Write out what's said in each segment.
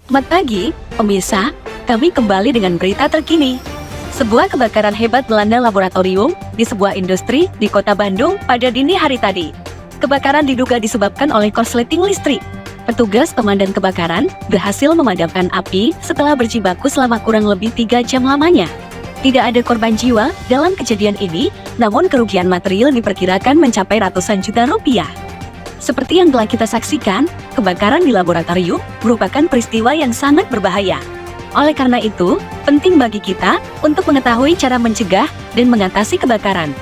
Selamat pagi, pemirsa. Kami kembali dengan berita terkini. Sebuah kebakaran hebat melanda laboratorium di sebuah industri di Kota Bandung pada dini hari tadi. Kebakaran diduga disebabkan oleh korsleting listrik. Petugas pemadam kebakaran berhasil memadamkan api setelah berjibaku selama kurang lebih 3 jam lamanya. Tidak ada korban jiwa dalam kejadian ini, namun kerugian material diperkirakan mencapai ratusan juta rupiah. Seperti yang telah kita saksikan, kebakaran di laboratorium merupakan peristiwa yang sangat berbahaya. Oleh karena itu, penting bagi kita untuk mengetahui cara mencegah dan mengatasi kebakaran.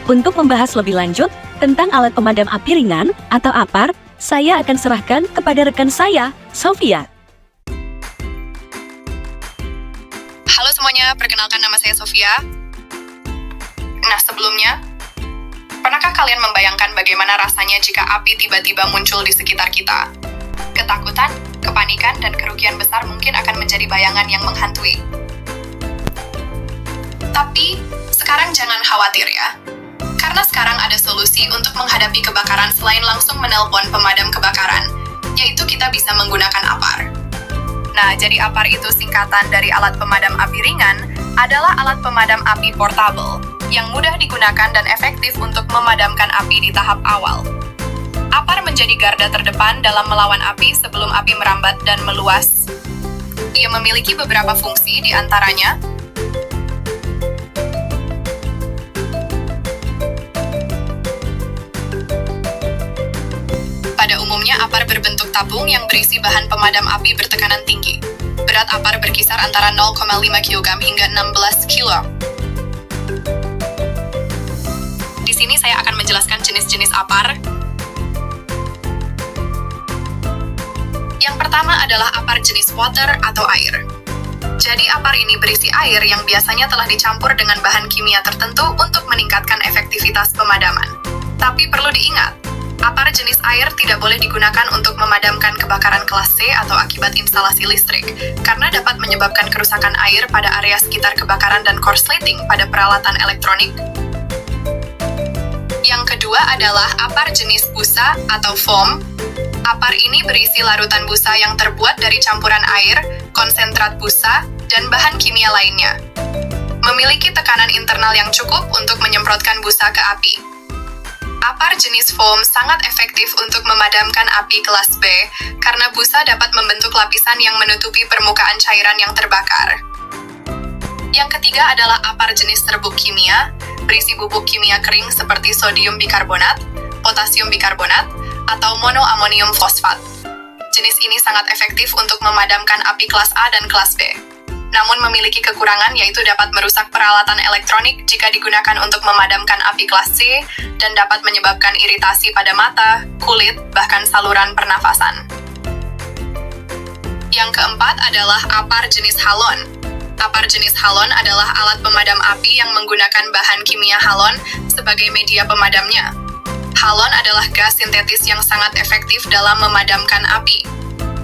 Untuk membahas lebih lanjut tentang alat pemadam api ringan atau APAR, saya akan serahkan kepada rekan saya, Sofia. Halo semuanya, perkenalkan nama saya Sofia. Nah, sebelumnya, pernahkah kalian membayangkan bagaimana rasanya jika api tiba-tiba muncul di sekitar kita? Ketakutan, kepanikan, dan kerugian besar mungkin akan menjadi bayangan yang menghantui. Tapi, sekarang jangan khawatir ya. Karena sekarang ada solusi untuk menghadapi kebakaran selain langsung menelpon pemadam kebakaran, yaitu kita bisa menggunakan APAR. Nah, jadi APAR itu singkatan dari alat pemadam api ringan, adalah alat pemadam api portable, yang mudah digunakan dan efektif untuk memadamkan api di tahap awal. APAR menjadi garda terdepan dalam melawan api sebelum api merambat dan meluas. Ia memiliki beberapa fungsi, di antaranya pada umumnya APAR berbentuk tabung yang berisi bahan pemadam api bertekanan tinggi. Berat APAR berkisar antara 0,5 kg hingga 16 kg. Di sini saya akan menjelaskan jenis-jenis APAR. Yang pertama adalah APAR jenis water atau air. Jadi APAR ini berisi air yang biasanya telah dicampur dengan bahan kimia tertentu untuk meningkatkan efektivitas pemadaman. Tapi perlu diingat, APAR jenis air tidak boleh digunakan untuk memadamkan kebakaran kelas C atau akibat instalasi listrik, karena dapat menyebabkan kerusakan air pada area sekitar kebakaran dan korsleting pada peralatan elektronik. Yang kedua adalah APAR jenis busa atau foam. APAR ini berisi larutan busa yang terbuat dari campuran air, konsentrat busa, dan bahan kimia lainnya. Memiliki tekanan internal yang cukup untuk menyemprotkan busa ke api. APAR jenis foam sangat efektif untuk memadamkan api kelas B, karena busa dapat membentuk lapisan yang menutupi permukaan cairan yang terbakar. Yang ketiga adalah APAR jenis serbuk kimia, berisi bubuk kimia kering seperti sodium bikarbonat, potasium bikarbonat, atau monoamonium fosfat. Jenis ini sangat efektif untuk memadamkan api kelas A dan kelas B. Namun memiliki kekurangan, yaitu dapat merusak peralatan elektronik jika digunakan untuk memadamkan api kelas C dan dapat menyebabkan iritasi pada mata, kulit, bahkan saluran pernafasan. Yang keempat adalah APAR jenis halon. APAR jenis halon adalah alat pemadam api yang menggunakan bahan kimia halon sebagai media pemadamnya. Halon adalah gas sintetis yang sangat efektif dalam memadamkan api.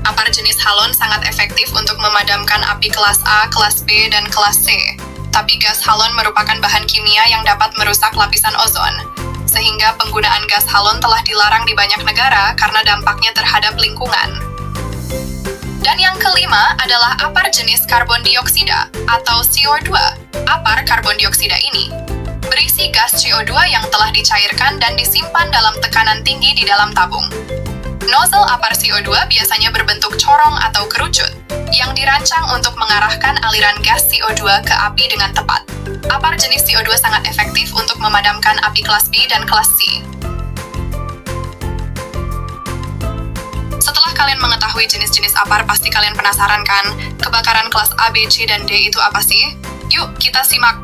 APAR jenis halon sangat efektif untuk memadamkan api kelas A, kelas B, dan kelas C. Tapi gas halon merupakan bahan kimia yang dapat merusak lapisan ozon, sehingga penggunaan gas halon telah dilarang di banyak negara karena dampaknya terhadap lingkungan. Dan yang kelima adalah APAR jenis karbon dioksida atau CO2. APAR karbon dioksida ini berisi gas CO2 yang telah dicairkan dan disimpan dalam tekanan tinggi di dalam tabung. Nozzle APAR CO2 biasanya berbentuk corong atau kerucut, yang dirancang untuk mengarahkan aliran gas CO2 ke api dengan tepat. APAR jenis CO2 sangat efektif untuk memadamkan api kelas B dan kelas C. Setelah kalian mengetahui jenis-jenis APAR, pasti kalian penasaran kan, kebakaran kelas A, B, C, dan D itu apa sih? Yuk, kita simak.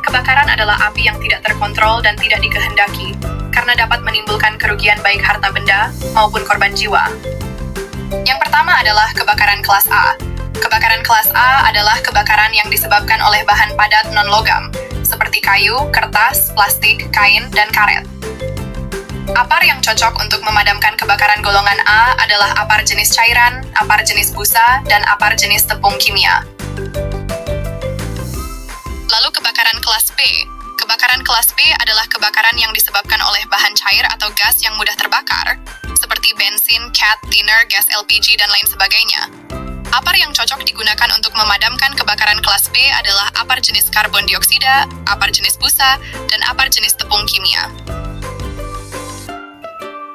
Kebakaran adalah api yang tidak terkontrol dan tidak dikehendaki, karena dapat menimbulkan kerugian baik harta benda maupun korban jiwa. Yang pertama adalah kebakaran kelas A. Kebakaran kelas A adalah kebakaran yang disebabkan oleh bahan padat non-logam, seperti kayu, kertas, plastik, kain, dan karet. APAR yang cocok untuk memadamkan kebakaran golongan A adalah APAR jenis cairan, APAR jenis busa, dan APAR jenis tepung kimia. Lalu kebakaran kelas B. Kebakaran kelas B adalah kebakaran yang disebabkan oleh bahan cair atau gas yang mudah terbakar, seperti seperti bensin, cat, thinner, gas LPG, dan lain sebagainya. Apar yang cocok digunakan untuk memadamkan kebakaran kelas B adalah apar jenis karbon dioksida, apar jenis busa, dan apar jenis tepung kimia.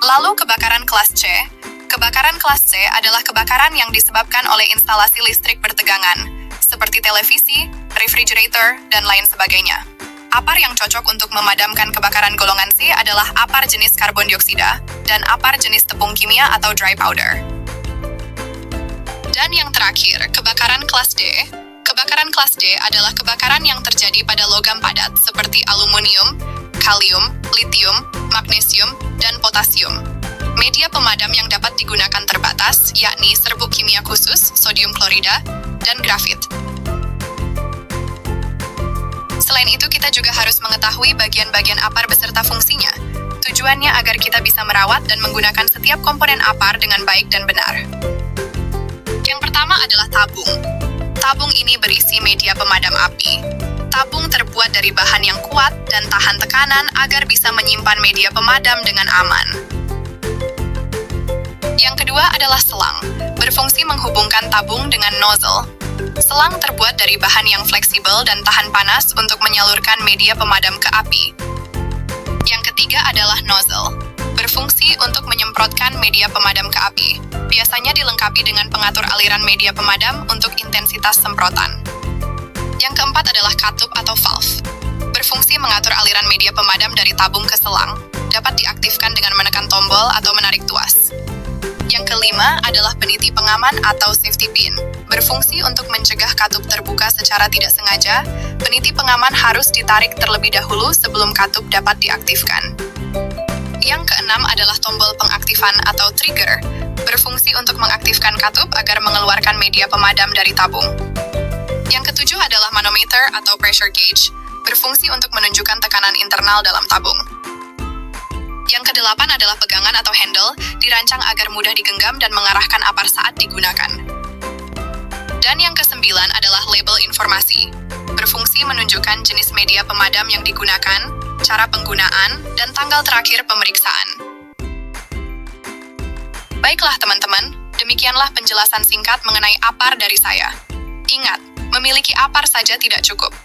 Lalu kebakaran kelas C. Kebakaran kelas C adalah kebakaran yang disebabkan oleh instalasi listrik bertegangan, seperti televisi, refrigerator, dan lain sebagainya. Apar yang cocok untuk memadamkan kebakaran golongan C adalah apar jenis karbon dioksida dan apar jenis tepung kimia atau dry powder. Dan yang terakhir, kebakaran kelas D. Kebakaran kelas D adalah kebakaran yang terjadi pada logam padat seperti aluminium, kalium, litium, magnesium, dan potasium. Media pemadam yang dapat digunakan terbatas, yakni serbuk kimia khusus, sodium klorida, dan grafit. Selain itu, kita juga harus mengetahui bagian-bagian apar beserta fungsinya. Tujuannya agar kita bisa merawat dan menggunakan setiap komponen apar dengan baik dan benar. Yang pertama adalah tabung. Tabung ini berisi media pemadam api. Tabung terbuat dari bahan yang kuat dan tahan tekanan agar bisa menyimpan media pemadam dengan aman. Yang kedua adalah selang, berfungsi menghubungkan tabung dengan nozzle. Selang terbuat dari bahan yang fleksibel dan tahan panas untuk menyalurkan media pemadam ke api. Yang ketiga adalah nozzle, berfungsi untuk menyemprotkan media pemadam ke api. Biasanya dilengkapi dengan pengatur aliran media pemadam untuk intensitas semprotan. Yang keempat adalah katup atau valve, berfungsi mengatur aliran media pemadam dari tabung ke selang, dapat diaktifkan dengan menekan tombol atau menarik tuas. Yang kelima adalah peniti pengaman atau safety pin, berfungsi untuk mencegah katup terbuka secara tidak sengaja. Peniti pengaman harus ditarik terlebih dahulu sebelum katup dapat diaktifkan. Yang keenam adalah tombol pengaktifan atau trigger, berfungsi untuk mengaktifkan katup agar mengeluarkan media pemadam dari tabung. Yang ketujuh adalah manometer atau pressure gauge, berfungsi untuk menunjukkan tekanan internal dalam tabung. Yang kedelapan adalah pegangan atau handle, dirancang agar mudah digenggam dan mengarahkan apar saat digunakan. Dan yang kesembilan adalah label informasi, berfungsi menunjukkan jenis media pemadam yang digunakan, cara penggunaan, dan tanggal terakhir pemeriksaan. Baiklah teman-teman, demikianlah penjelasan singkat mengenai apar dari saya. Ingat, memiliki apar saja tidak cukup.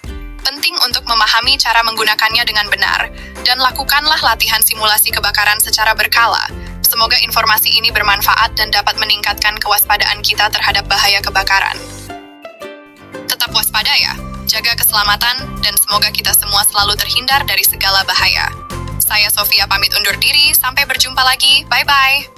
Penting untuk memahami cara menggunakannya dengan benar, dan lakukanlah latihan simulasi kebakaran secara berkala. Semoga informasi ini bermanfaat dan dapat meningkatkan kewaspadaan kita terhadap bahaya kebakaran. Tetap waspada ya, jaga keselamatan, dan semoga kita semua selalu terhindar dari segala bahaya. Saya Sofia pamit undur diri, sampai berjumpa lagi, bye-bye!